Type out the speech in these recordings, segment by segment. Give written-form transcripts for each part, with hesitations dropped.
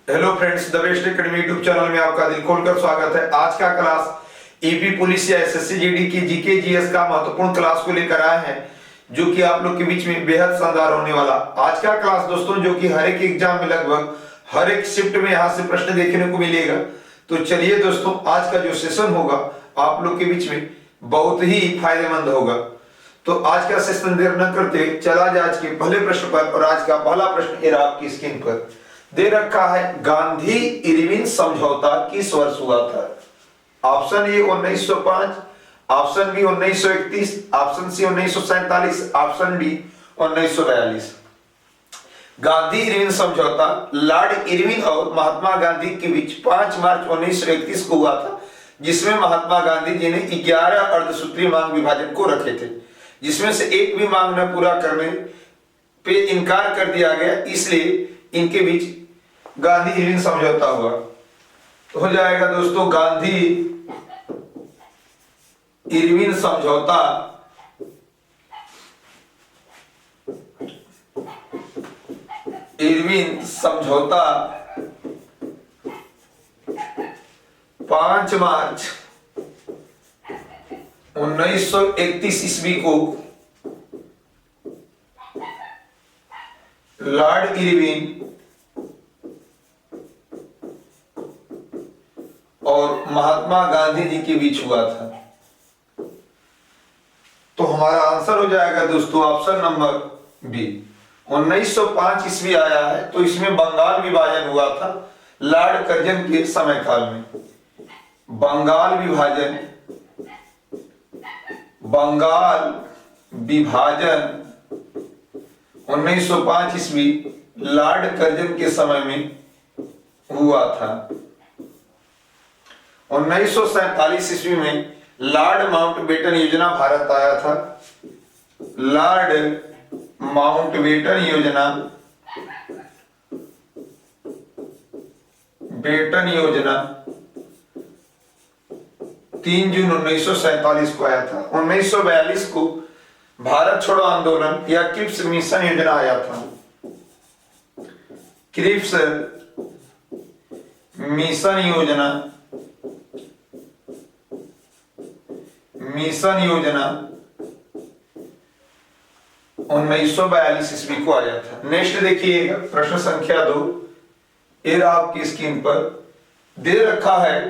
Hello friends, the best academy YouTube channel में आपका दिल खोलकर स्वागत है। आज का क्लास ईपी पुलिस या एसएससी जीडी की जीके जीएस का महत्वपूर्ण क्लास को लेकर आए हैं, जो कि आप लोग के बीच में बेहद शानदार होने वाला। आज का क्लास दोस्तों, जो कि हर एक एग्जाम में लगभग हर एक शिफ्ट में यहाँ से प्रश्न देखने को मिलेगा। तो चलिए दोस्तों, आज का जो सेशन होगा आप लोग के बीच में बहुत ही फायदेमंद होगा। तो आज का सेशन देर न करते चला जाए आज के पहले प्रश्न पर। और आज का पहला प्रश्न ये आपकी स्क्रीन पर दे रखा है, गांधी इरविन समझौता किस वर्ष हुआ था? Option A 1905, option B 1931, option C 1947, option D 1942। Gandhi Irwin समझौता लॉर्ड इरविन और महात्मा गांधी के बीच 5 मार्च 1931 को हुआ था, जिसमें महात्मा गांधी जी ने 11 अर्धसूत्रीय मांग विभाजन को रखे थे, जिसमें से एक भी मांग न पूरा करने पे इनकार कर दिया गया। इसलिए इनके बीच गांधी इरविन समझौता हुआ। तो हो जाएगा दोस्तों गांधी इरविन समझौता इरविन समझौता 5 मार्च 1931 ईस्वी को लॉर्ड इरविन और महात्मा गांधी जी के बीच हुआ था। तो हमारा आंसर हो जाएगा दोस्तों ऑप्शन नंबर बी। 1905 ईस्वी आया है, तो इसमें बंगाल विभाजन हुआ था लॉर्ड कर्जन के समय काल में। बंगाल विभाजन 1905 ईस्वी लॉर्ड कर्जन के समय में हुआ था। 1947 ईस्वी में लॉर्ड माउंटबेटन योजना भारत आया था। लॉर्ड माउंटबेटन योजना 3 जून 1947 को आया था। 1942 को भारत छोड़ो आंदोलन या क्रिप्स मिशन योजना आया था। क्रिप्स मिशन योजना 1942 ईस्वी को आया था। नेक्स्ट देखिएगा प्रश्न संख्या 2। ये आपकी स्क्रीन पर दे रखा है,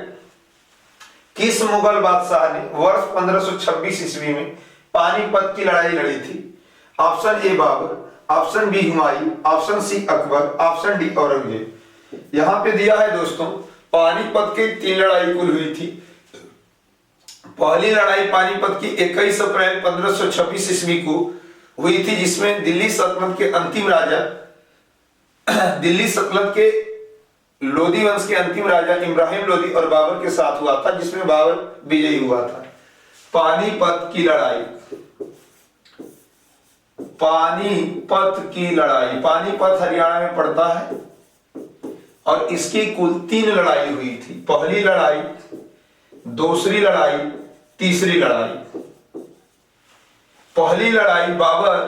किस मुगल बादशाह ने वर्ष 1526 ईस्वी में पानीपत की लड़ाई लड़ी थी? Option A Babur, option B Humayun, option C Akbar, option D Aurangzeb. यहां पे दिया है दोस्तों, पानीपत की 3 लड़ाई कुल हुई थी। पहली लड़ाई पानीपत की 21 अप्रैल 1526 ईस्वी को हुई थी, जिसमें दिल्ली सल्तनत के लोधी वंश के अंतिम राजा इब्राहिम लोधी और बाबर के साथ हुआ था, जिसमें बाबर विजयी हुआ था। पानीपत की लड़ाई, पानीपत हरियाणा में पड़ता है और इसकी कुल 3 लड़ाई हुई थी। पहली लड़ाई, दूसरी लड़ाई, तीसरी लड़ाई। पहली लड़ाई बाबर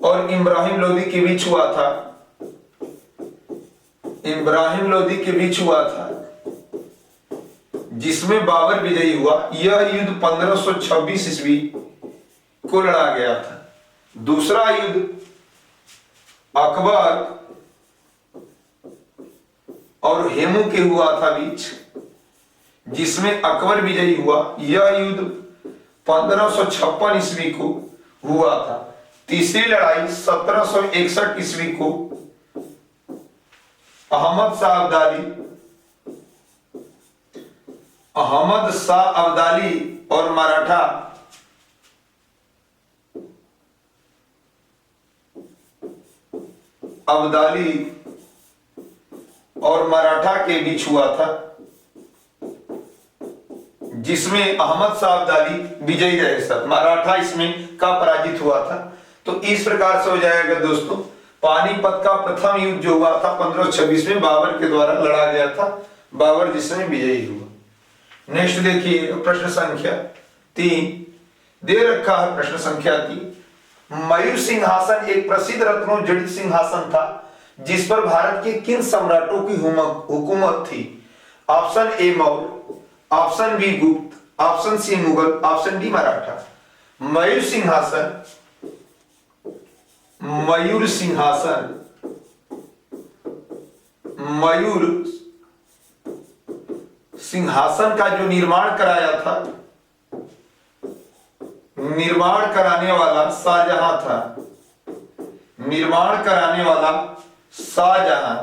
और इब्राहिम लोधी के बीच हुआ था। जिसमें बाबर विजयी हुआ। यह युद्ध 1526 ईस्वी को लड़ा गया था। दूसरा युद्ध अकबर और हेमू के हुआ था बीच, जिसमें अकबर विजयी हुआ। यह युद्ध 1556 ईस्वी को हुआ था। तीसरी लड़ाई 1761 ईस्वी को अहमद शाह अब्दाली और मराठा के बीच हुआ था, जिसमें अहमद शाह अब्दाली विजयी रहे सर, मराठा इसमें का पराजित हुआ था। तो इस प्रकार से हो जाएगा दोस्तों, पानीपत का प्रथम युद्ध जो हुआ था 1526 में बाबर के द्वारा लड़ा गया था, बाबर जिसमें विजयी हुआ। नेक्स्ट देखिए प्रश्न संख्या 3 दे रखा है। प्रश्न संख्या 3, मयूर सिंहासन एक प्रसिद्ध रत्नों जड़ित सिंहासन था जिस पर भारत के किन सम्राटों की हुकूमत थी? Option A Maurya, option B Gupta, option C Mughal, option D Maratha. मयूर सिंहासन, मयूर सिंहासन, मयूर सिंहासन का जो निर्माण कराया था, निर्माण कराने वाला शाहजहां था, निर्माण कराने वाला शाहजहां।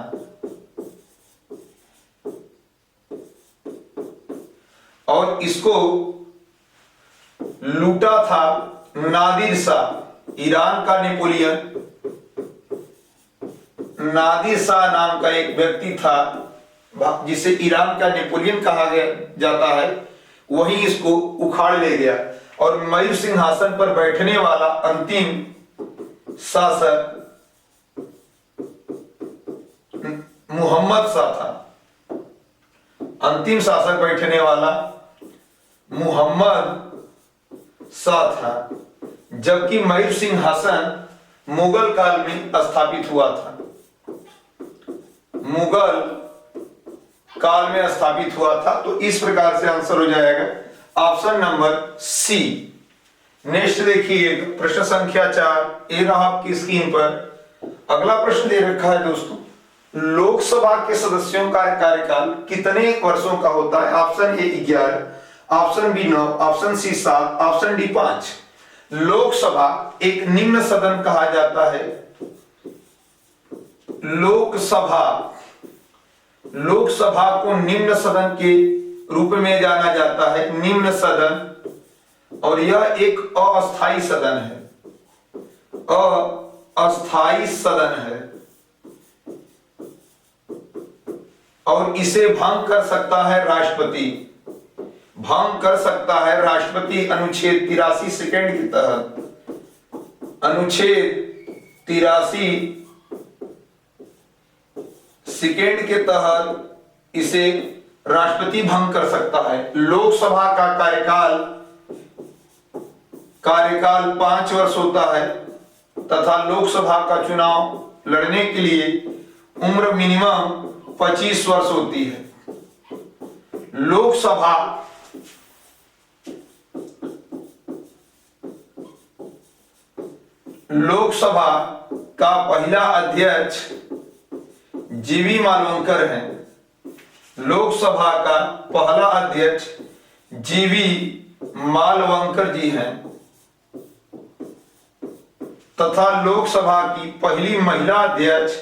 और इसको लूटा था नादिर शाह, ईरान का नेपोलियन। नादिर शाह नाम का एक व्यक्ति था जिसे ईरान का नेपोलियन कहा गया जाता है, वही इसको उखाड़ ले गया। और मयूर सिंहासन पर बैठने वाला अंतिम शासक मुहम्मद शाह था। अंतिम शासक बैठने वाला मुहम्मद शाह था, जबकि मयूर सिंहासन मुगल काल में स्थापित हुआ था। मुगल काल में स्थापित हुआ था। तो इस प्रकार से आंसर हो जाएगा ऑप्शन नंबर सी। नेक्स्ट देखिए प्रश्न संख्या 4, ये रहा आपकी स्क्रीन पर। अगला प्रश्न दे रखा है दोस्तों, लोकसभा के सदस्यों का कार्यकाल कितने वर्षों का होता है? Option A 11, option B 9, option C 7, option D 5। Lok Sabha एक निम्न सदन कहा जाता है। लोकसभा को निम्न सदन के रूप में जाना जाता है, निम्न सदन। और यह एक अस्थायी सदन है, अस्थायी सदन है। और इसे भंग कर सकता है राष्ट्रपति, भंग कर सकता है राष्ट्रपति अनुच्छेद 83 सेकंड के तहत। अनुच्छेद 83 सेकेंड के तहत इसे राष्ट्रपति भंग कर सकता है। लोकसभा का कार्यकाल 5 वर्ष होता है तथा लोकसभा का चुनाव लड़ने के लिए उम्र मिनिमम 25 वर्ष होती है। लोकसभा का पहला अध्यक्ष जीवी मालवंकर हैं। लोकसभा का पहला अध्यक्ष जीवी मालवंकर जी हैं तथा लोकसभा की पहली महिला अध्यक्ष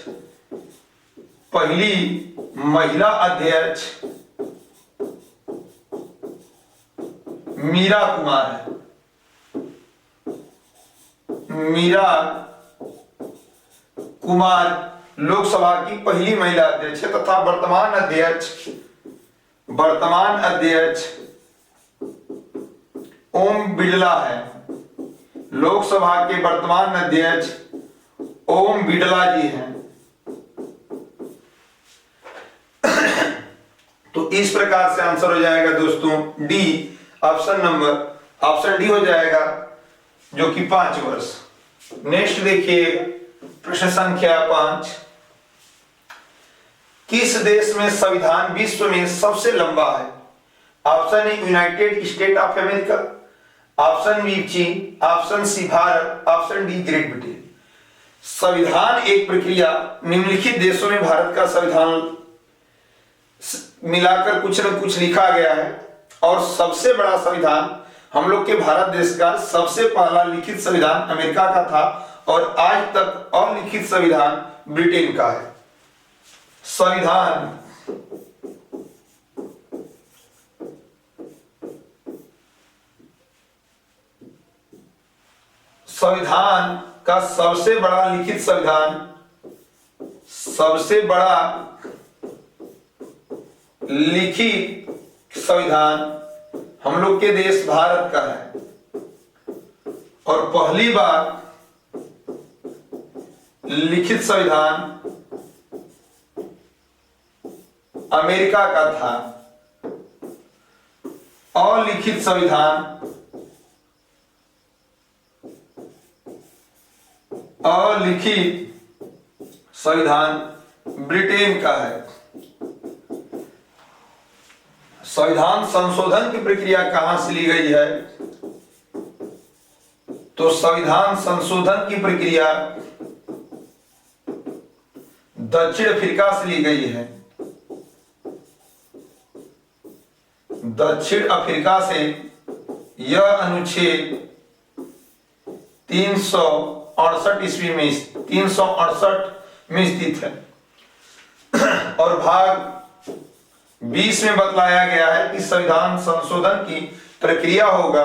मीरा कुमार है। मीरा कुमार लोकसभा की पहली महिला अध्यक्ष है तथा वर्तमान अध्यक्ष ओम बिड़ला है। लोकसभा के वर्तमान अध्यक्ष ओम बिड़ला जी हैं। तो इस प्रकार से आंसर हो जाएगा दोस्तों डी, ऑप्शन डी हो जाएगा, जो कि 5 वर्ष। नेक्स्ट देखिए प्रश्न संख्या 5, किस देश में संविधान विश्व में सबसे लंबा है? Option A United State of America, option B चीन, option C Bharat, option D Great Britain. संविधान एक प्रक्रिया, निम्नलिखित देशों में भारत का संविधान मिलाकर कुछ न कुछ लिखा गया है। और सबसे बड़ा संविधान हम लोग के भारत देश का सबसे पहला लिखित संविधान अमेरिका का था और आज तक अलिखित संविधान ब्रिटेन का है। संविधान का सबसे बड़ा लिखित संविधान, सबसे बड़ा लिखित संविधान हम लोग के देश भारत का है। और पहली बार लिखित संविधान अमेरिका का था। अलिखित संविधान ब्रिटेन का है। संविधान संशोधन की प्रक्रिया कहां से ली गई है? तो संविधान संशोधन की प्रक्रिया दक्षिण अफ्रीका से ली गई है। दक्षिण अफ्रीका से यह अनुच्छेद 368 ईस्वी में 368 में स्थित है और भाग 20 में बतलाया गया है कि संविधान संशोधन की प्रक्रिया होगा।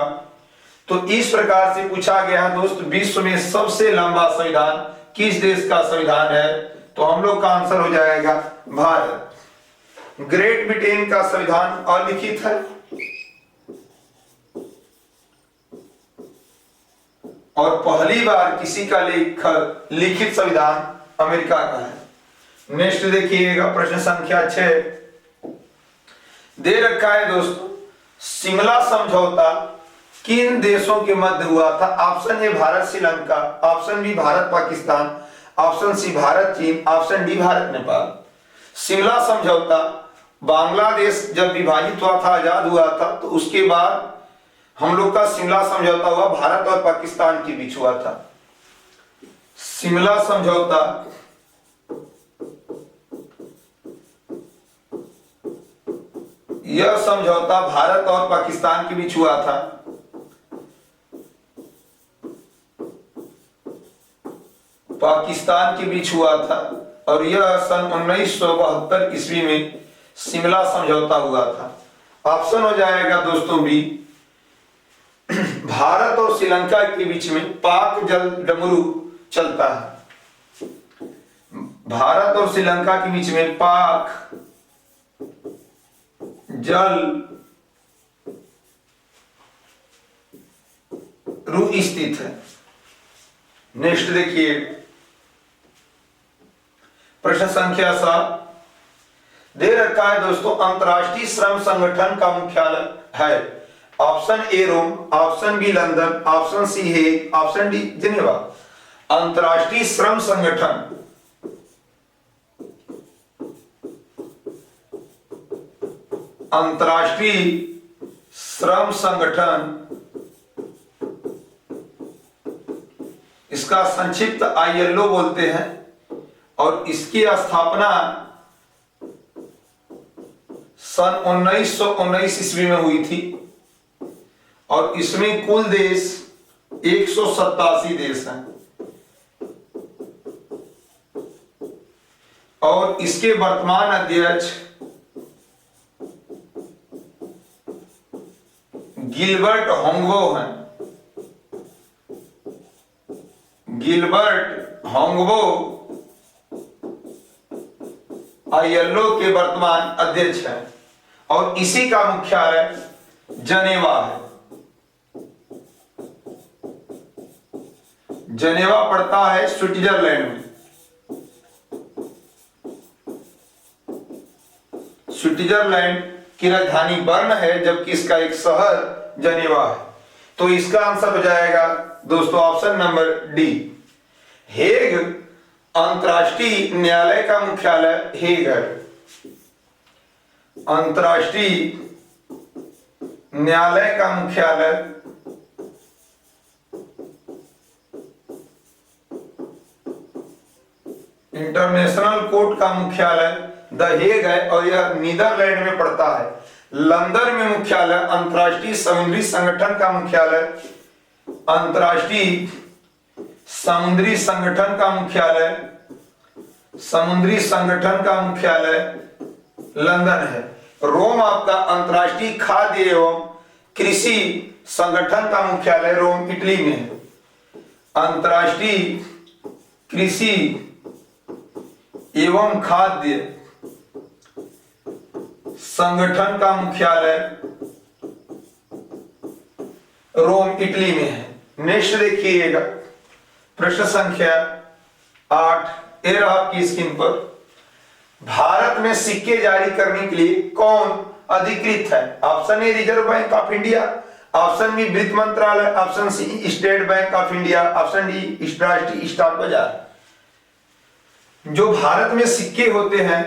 तो इस प्रकार से पूछा गया है दोस्त, विश्व में सबसे लंबा संविधान किस देश का संविधान है? तो हम लोग का आंसर हो जाएगा भारत। ग्रेट ब्रिटेन का संविधान अलिखित है और पहली बार किसी का लिखित संविधान अमेरिका का है। नेक्स्ट देखिएगा, प्रश्न संख्या 6 दे रखा है दोस्तों, शिमला समझौता किन देशों के मध्य हुआ था? Option A Bharat Sri Lanka, option B Bharat Pakistan, option C Bharat चीन, ऑप्शन डी भारत नेपाल। शिमला समझौता बांग्लादेश जब विभाजित हुआ था, आजाद हुआ था, तो उसके बाद हम लोग का शिमला समझौता हुआ, भारत और पाकिस्तान के बीच हुआ था। शिमला समझौता यह समझौता भारत और पाकिस्तान के बीच हुआ था। पाकिस्तान के बीच हुआ था और यह सन 1972 ईस्वी में शिमला समझौता हुआ था। ऑप्शन हो जाएगा दोस्तों बी, भारत और श्रीलंका के बीच में पाक जल डमरू चलता है। भारत और श्रीलंका के बीच में पाक जल रू स्थित है। नेक्स्ट देखिए, प्रश्न संख्या 7 दे रखा है दोस्तों, अंतरराष्ट्रीय श्रम संगठन का मुख्यालय है। Option A Rome, option B London, option C Hague, option D Geneva. अंतरराष्ट्रीय श्रम संगठन अंतरराष्ट्रीय श्रम संगठन इसका संक्षिप्त ILO बोलते हैं और इसकी स्थापना सन 1919 ईस्वी में हुई थी और इसमें कुल देश 187 देश हैं और इसके वर्तमान अध्यक्ष गिलबर्ट होंगबो हैं। गिलबर्ट होंगबो ILO के वर्तमान अध्यक्ष हैं और इसी का मुख्यालय जनेवा है। जनेवा पड़ता है स्विट्जरलैंड में। स्विट्जरलैंड की राजधानी बर्न है जबकि इसका एक शहर जनेवा है। तो इसका आंसर हो जाएगा दोस्तों ऑप्शन नंबर डी, हेग। अंतरराष्ट्रीय न्यायालय का मुख्यालय हेग है। अंतरराष्ट्रीय न्यायालय का मुख्यालय इंटरनेशनल कोर्ट का मुख्यालय द हेग है और यह नीदरलैंड में पड़ता है। लंदन में मुख्यालय अंतरराष्ट्रीय समुद्री संगठन का मुख्यालय अंतरराष्ट्रीय समुद्री संगठन का मुख्यालय समुद्री संगठन का मुख्यालय लंदन है। रोम आपका अंतरराष्ट्रीय खाद्य एवं कृषि संगठन का मुख्यालय रोम इटली में है। अंतरराष्ट्रीय कृषि एवं खाद्य संगठन का मुख्यालय रोम इटली में है। नेक्स्ट देखिएगा, प्रश्न संख्या 8 ए रहा आपकी स्क्रीन पर। भारत में सिक्के जारी करने के लिए कौन अधिकृत है? Option A Reserve Bank of India, option B वित्त मंत्रालय, option C State Bank of India, option D राष्ट्रीय स्टॉक बाजार। जो भारत में सिक्के होते हैं,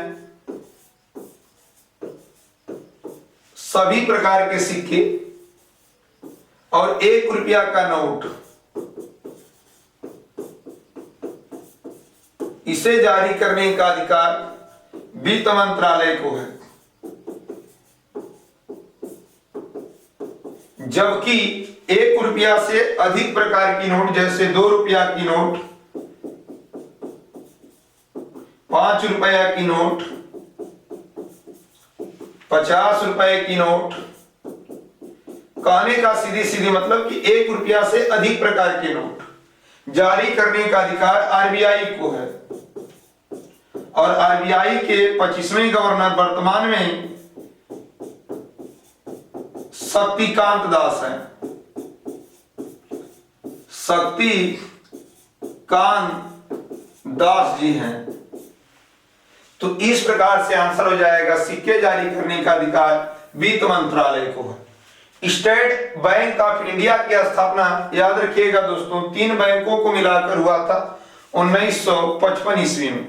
सभी प्रकार के सिक्के और 1 रुपया का नोट, इसे जारी करने का अधिकार वित्त मंत्रालय को है। जबकि 1 रुपया से अधिक प्रकार की नोट, जैसे 2 रुपया की नोट, 5 रुपया की नोट, 50 रुपए की नोट, कहने का सीधी सीधी मतलब कि 1 रुपया से अधिक प्रकार के नोट जारी करने का अधिकार आरबीआई को है। और आरबीआई के 25वें गवर्नर वर्तमान में शक्तिकांत दास हैं। शक्तिकांत दास जी हैं। तो इस प्रकार से आंसर हो जाएगा सिक्के जारी करने का अधिकार वित्त मंत्रालय को है। स्टेट बैंक ऑफ इंडिया की स्थापना याद रखिएगा दोस्तों, 3 बैंकों को मिलाकर हुआ था 1955 ईस्वी में।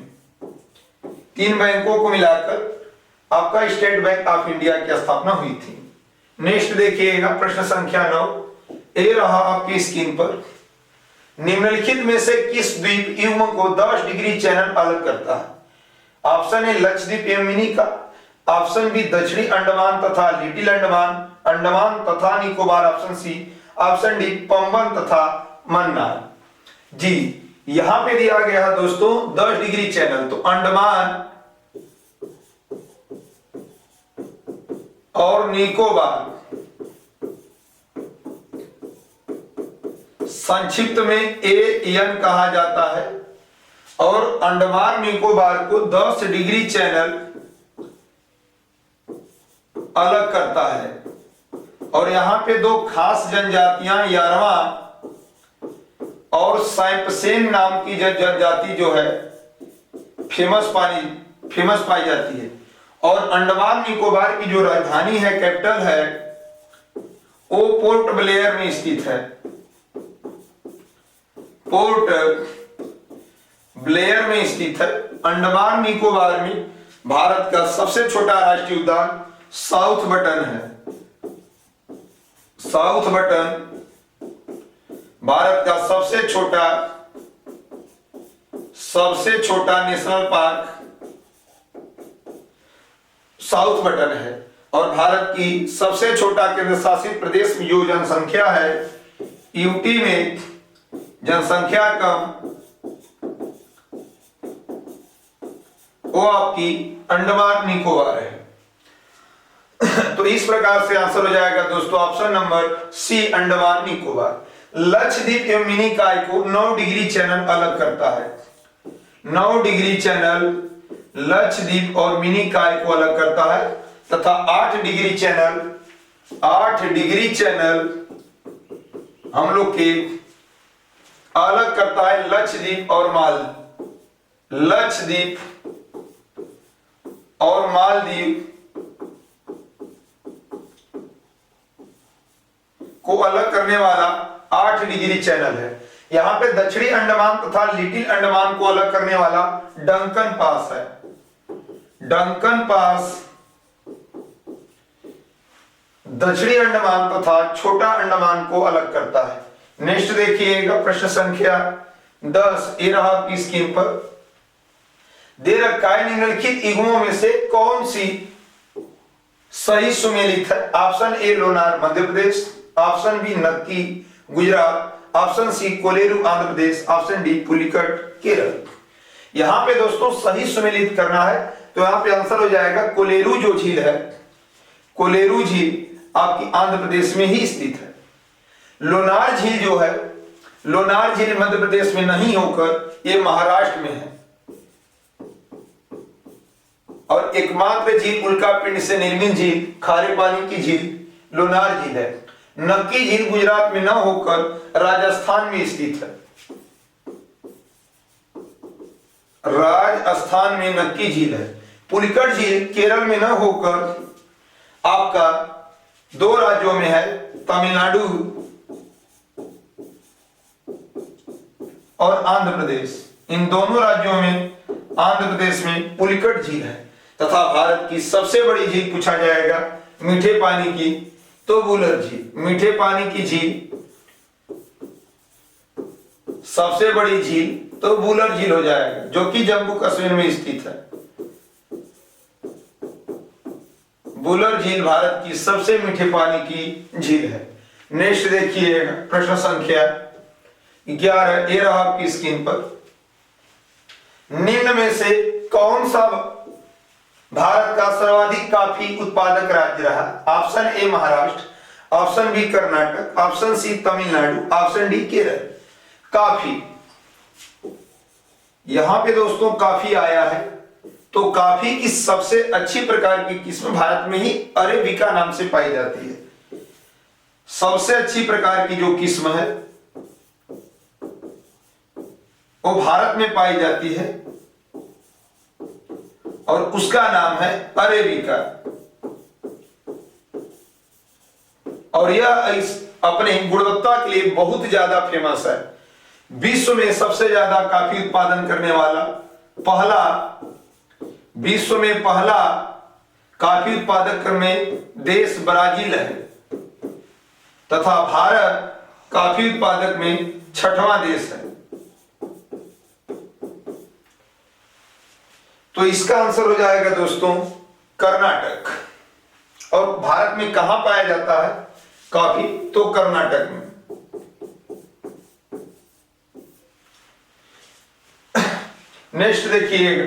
3 बैंकों को मिलाकर आपका स्टेट बैंक ऑफ इंडिया की स्थापना हुई थी। नेक्स्ट देखिएगा प्रश्न संख्या 9, ए रहा आपकी स्क्रीन पर। निम्नलिखित में से किस द्वीप युग्म को 10 डिग्री चैनल अलग करता है? ऑप्शन ए लक्षद्वीप एवं मिनिका, ऑप्शन बी दक्षिणी अंडमान तथा लिटिल अंडमान, अंडमान तथा Nicobar, option C, option D Pamban तथा मन्नार। जी यहां पे दिया गया है दोस्तों 10 डिग्री चैनल, तो अंडमान और निकोबार, संक्षिप्त में AN कहा जाता है, और अंडमान निकोबार को 10 डिग्री चैनल अलग करता है। और यहां पे 2 खास जनजातियां, यारवा और सैंपसेन नाम की जनजाति जो है फेमस पाई जाती है। और अंडमान निकोबार की जो राजधानी है, कैपिटल है, वो पोर्ट ब्लेयर में स्थित है। पोर्ट ब्लेयर में स्थित है। अंडमान निकोबार में भारत का सबसे छोटा राष्ट्रीय उद्यान साउथ बटन है। साउथ बटन भारत का सबसे छोटा नेशनल पार्क साउथ बटन है। और भारत की सबसे छोटा केंद्र शासित प्रदेश में जो जनसंख्या है, यूटी में जनसंख्या कम, वो आपकी अंडमान निकोबार है। तो इस प्रकार से आंसर हो जाएगा दोस्तों option number C, Andaman Nicobar. Lakshadweep एवं मिनिकॉय को 9 डिग्री चैनल अलग करता है। 9 डिग्री चैनल लक्षद्वीप और मिनिकॉय को अलग करता है, तथा 8 डिग्री चैनल हम लोग के अलग करता है लक्षद्वीप और मालदीव को अलग करने वाला 8 डिग्री चैनल है। यहां पे दक्षिणी अंडमान तथा लिटिल अंडमान को अलग करने वाला डंकन पास है। डंकन पास दक्षिणी अंडमान तथा छोटा अंडमान को अलग करता है। नेक्स्ट देखिएगा प्रश्न संख्या 10, ये रहा आपकी स्क्रीन पर। दे रखा है निम्नलिखित युग्मों में से कौन सी सही सुमेलित है? Option A Lonar Madhya Pradesh, option B Nakki Gujarat, option C Kolleru Andhra Pradesh, option D Pulicat Kerala. यहां पे दोस्तों सही सुमेलित करना है, तो यहां पे आंसर हो जाएगा कोलेरू जो झील है, कोलेरू झील आपकी आंध्र प्रदेश में ही स्थित है। लोनार झील जो है, लोनार झील मध्य प्रदेश में नहीं होकर ये महाराष्ट्र में है। और एकमात्र झील उल्कापिंड से निर्मित झील, खारे पानी की झील लोनार झील है। नक्की झील गुजरात में न होकर राजस्थान में स्थित है। राजस्थान में नक्की झील है। पुलिकट झील केरल में न होकर आपका 2 राज्यों में है, तमिलनाडु और आंध्र प्रदेश। इन दोनों राज्यों में आंध्र प्रदेश में पुलिकट झील है। तथा भारत की सबसे बड़ी झील पूछा जाएगा मीठे पानी की, तो वूलर झील। मीठे पानी की झील सबसे बड़ी झील तो वूलर झील हो जाएगा, जो कि जम्मू कश्मीर में स्थित है। वूलर झील भारत की सबसे मीठे पानी की झील है। नेक्स्ट देखिए प्रश्न संख्या 11, ये रहा आपकी स्क्रीन पर। निम्न में से कौन सा भारत का सर्वाधिक कॉफी उत्पादक राज्य रहा? Option A Maharashtra, option B Karnataka, option C Tamil Nadu, option D Kerala. Coffee, यहां पे दोस्तों कॉफी आया है, तो कॉफी की सबसे अच्छी प्रकार की किस्म भारत में ही अरेबिका नाम से पाई जाती है। सबसे अच्छी प्रकार की जो किस्म है वो भारत में पाई जाती है और उसका नाम है अरेबिका। और यह इस अपने गुणवत्ता के लिए बहुत ज्यादा फेमस है। विश्व में सबसे ज्यादा कॉफी उत्पादन करने वाला विश्व में पहला कॉफी उत्पादक में देश ब्राजील है तथा भारत कॉफी उत्पादक में छठवां देश है। तो इसका आंसर हो जाएगा दोस्तों कर्नाटक। और भारत में कहां पाया जाता है कॉफी? तो कर्नाटक में। नेक्स्ट देखिएगा,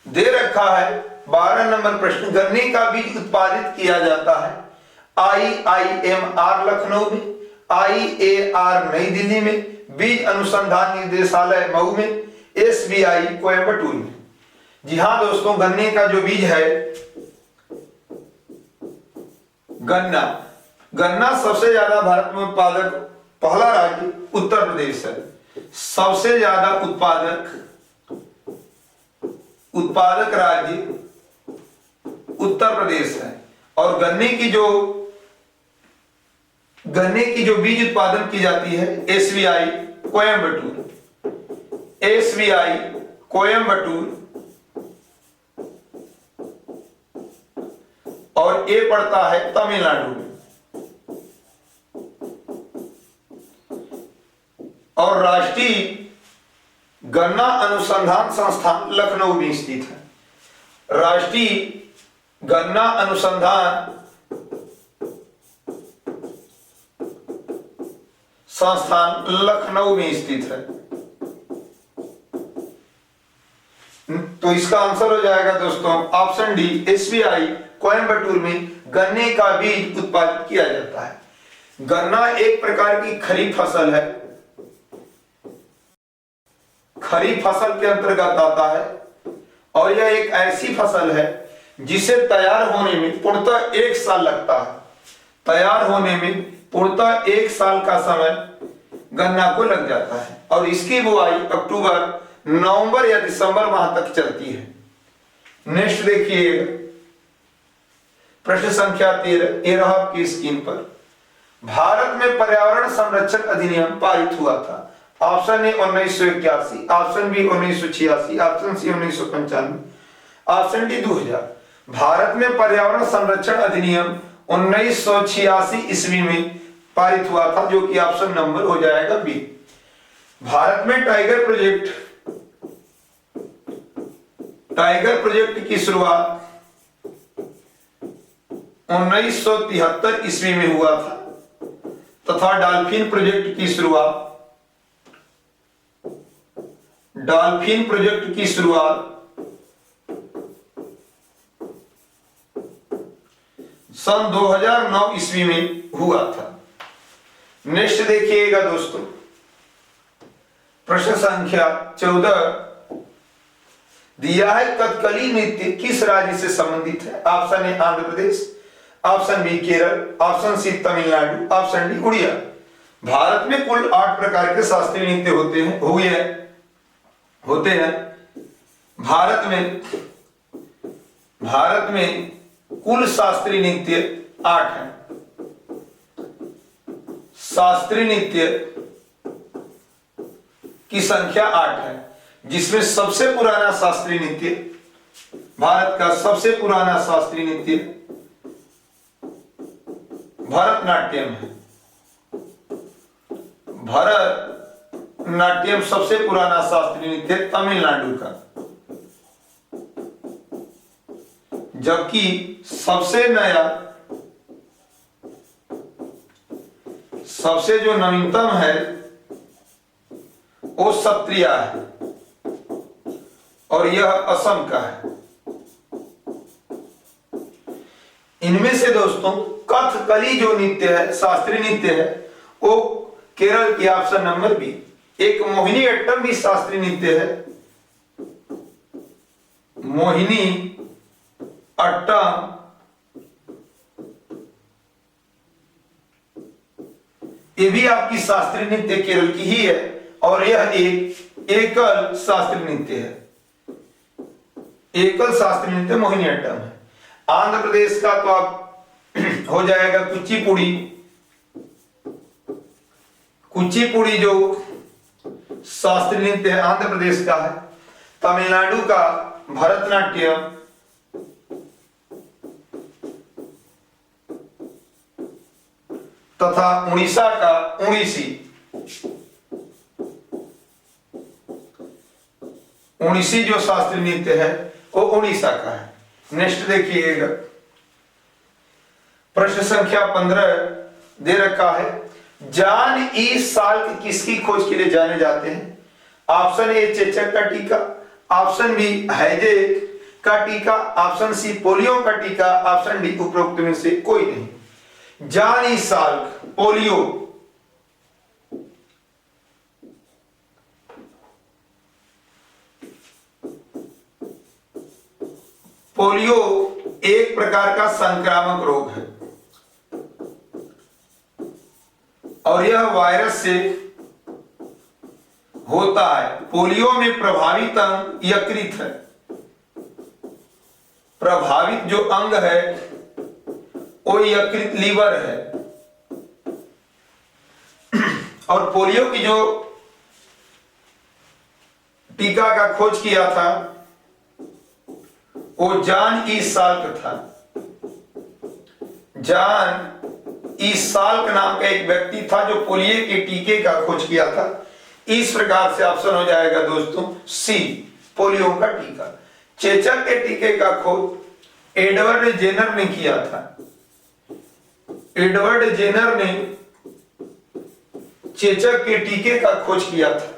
दे रखा है 12 नंबर प्रश्न। गन्ने का बीज उत्पादित किया जाता है IIMR लखनऊ में, IAR नई दिल्ली में, बीज अनुसंधान निदेशालय मऊ में, SBI कोयम्बटूर में। जी हां दोस्तों, गन्ने का जो बीज है गन्ना सबसे ज्यादा भारत में उत्पादक पहला राज्य उत्तर प्रदेश है। सबसे ज्यादा उत्पादक राज्य उत्तर प्रदेश है। और गन्ने की जो बीज उत्पादन की जाती है SBI कोयम्बटूर और ये पड़ता है तमिलनाडु में। और राष्ट्रीय गन्ना अनुसंधान संस्थान लखनऊ में स्थित है। राष्ट्रीय गन्ना अनुसंधान संस्थान लखनऊ में स्थित है। तो इसका आंसर हो जाएगा दोस्तों ऑप्शन डी, SBI कोयम्बटूर में गन्ने का बीज उत्पादित किया जाता है। गन्ना एक प्रकार की खरीफ फसल है, खरीफ फसल के अंतर्गत आता है और यह एक ऐसी फसल है जिसे तैयार होने में पूर्णतः 1 साल लगता है। तैयार होने में पूर्णतः 1 साल का समय गन्ना को लग जाता है और इसकी बुआई अक्टूबर, नवंबर या दिसंबर माह तक चलती है। नेक्स्ट देखिए प्रश्न संख्या 13, ये रहा आपकी स्क्रीन पर। भारत में पर्यावरण संरक्षण अधिनियम पारित हुआ था। Option A 1981, option B 1986, option C 1995, option D 2000। Bharat में पर्यावरण संरक्षण अधिनियम 1986 ईस्वी में पारित हुआ था, जो कि ऑप्शन नंबर हो जाएगा बी। भारत में टाइगर प्रोजेक्ट की शुरुआत 1973 ईस्वी में हुआ था तथा डॉल्फिन प्रोजेक्ट की शुरुआत सन 2009 ईस्वी में हुआ था। नेक्स्ट देखिएगा दोस्तों प्रश्न संख्या 14 दिया है, कथकली नृत्य किस राज्य से संबंधित है? Option A Andhra Pradesh, option B Kerala, option C Tamil Nadu, option D Oriya. Bharat में कुल 8 प्रकार के शास्त्रीय नृत्य होते हैं। भारत में कुल शास्त्रीय नृत्य 8 हैं। शास्त्रीय नृत्य की संख्या 8 है, जिसमें सबसे पुराना शास्त्रीय नृत्य, भारत का सबसे पुराना शास्त्रीय नृत्य भरतनाट्यम है। भरतनाट्यम सबसे पुराना शास्त्रीय नृत्य तमिलनाडु का, जबकि सबसे नया, सबसे जो नवीनतम है वो सत्रिया है और यह असम का है। इनमें से दोस्तों कथकली जो नृत्य है, शास्त्रीय नृत्य है, वो केरल की ऑप्शन नंबर बी। एक मोहिनी अट्टम भी शास्त्रीय नृत्य है, मोहिनी अट्टम, ये भी आपकी शास्त्रीय नृत्य केरल की ही है और यह एक एकल शास्त्रीय नृत्य है, एकल शास्त्रीय नृत्य मोहिनी अट्टम है। आंध्र प्रदेश का तो आप हो जाएगा कुचिपुड़ी, कुचिपुड़ी जो शास्त्रीय नृत्य है आंध्र प्रदेश का है। तमिलनाडु का भरतनाट्यम, तथा उड़ीसा का उड़ीसी, उड़ीसी जो शास्त्रीय नृत्य है वो उड़ीसा का है। नेक्स्ट देखिएगा, प्रश्न संख्या 15 दे रखा है, जॉन ई साल्क किसकी खोज के लिए जाने जाते हैं? ऑप्शन ए चेचक का टीका, ऑप्शन बी हैजे का टीका, ऑप्शन सी पोलियो का टीका, ऑप्शन डी उपरोक्त में से कोई नहीं। John E Salk polio, polio एक प्रकार का संक्रामक रोग है और यह वायरस से होता है। पोलियो में प्रभावित अंग यकृत है, प्रभावित जो अंग है वो यकृत लीवर है। और पोलियो की जो टीका का खोज किया था वो जॉन ई साल्क था। जॉन ई साल्क नाम का एक व्यक्ति था जो पोलियो के टीके का खोज किया था। इस प्रकार से ऑप्शन हो जाएगा दोस्तों सी, पोलियो का टीका। चेचक के टीके का खोज एडवर्ड जेनर ने किया था। एडवर्ड जेनर ने चेचक के टीके का खोज किया था।